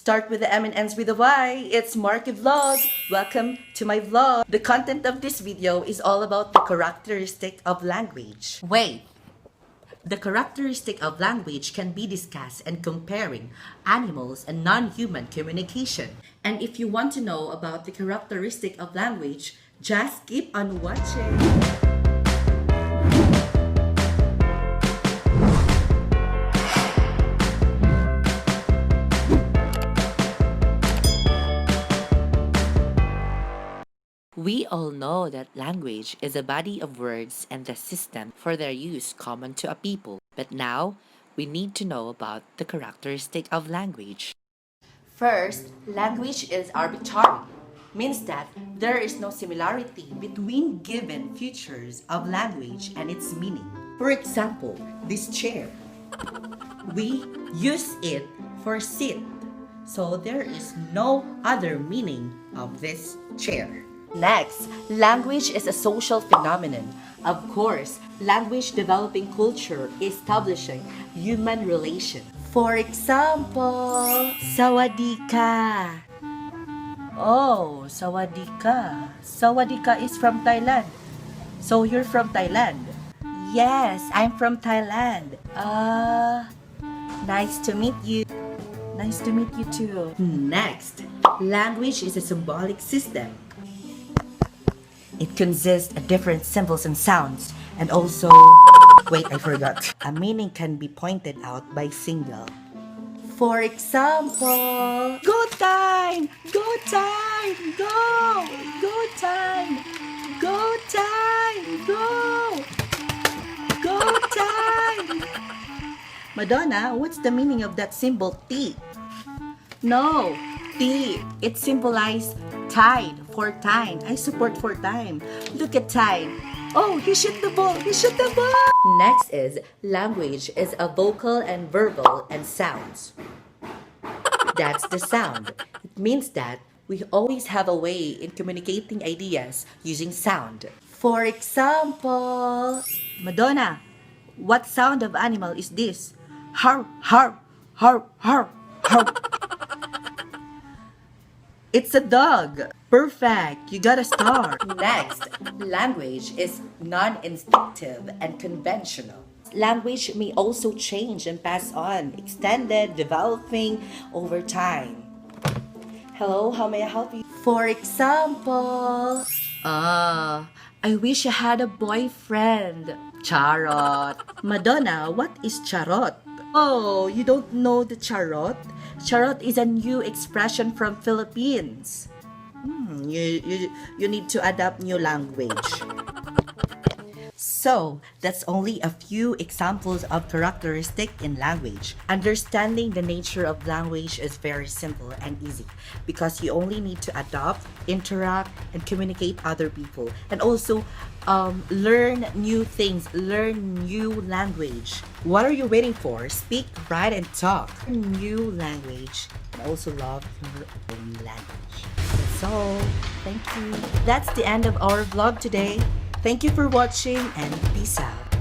Start with the M and ends with a Y. It's Marky Vlog. Welcome to my vlog. The content of this video is all about the characteristic of language. Wait. The characteristic of language can be discussed and comparing animals and non-human communication. And if you want to know about the characteristic of language, just keep on watching. We all know that language is a body of words and the system for their use common to a people. But now, we need to know about the characteristic of language. First, language is arbitrary. Means that there is no similarity between given features of language and its meaning. For example, this chair. We use it for sit. So there is no other meaning of this chair. Next, language is a social phenomenon. Of course, language developing culture, establishing human relations. For example, sawadee ka. Oh, sawadee ka. Sawadee ka is from Thailand. So you're from Thailand? Yes, I'm from Thailand. Nice to meet you. Nice to meet you too. Next, language is a symbolic system. It consists of different symbols and sounds, and also, wait, I forgot. A meaning can be pointed out by single. For example, go time, go time, go, go time, go time, go time. Madonna, what's the meaning of that symbol T? No, T, it symbolizes tide for time. I support for time. Look at tide. Oh, he shot the ball. He shot the ball. Next is language is a vocal and verbal and sounds. That's the sound. It means that we always have a way in communicating ideas using sound. For example, Madonna, what sound of animal is this? Har, har, har, har, har. It's a dog. Perfect. You got a star. Next, language is non-instinctive and conventional. Language may also change and pass on, extended, developing over time. Hello, how may I help you? For example, I wish I had a boyfriend. Charot. Madonna, what is charot? Oh, you don't know the charot? Charot is a new expression from Philippines. You need to adapt new language. So, that's only a few examples of characteristic in language. Understanding the nature of language is very simple and easy because you only need to adopt, interact, and communicate other people. And also, learn new things, learn new language. What are you waiting for? Speak, write, and talk. New language. And also love your own language. That's all. Thank you. That's the end of our vlog today. Thank you for watching and peace out.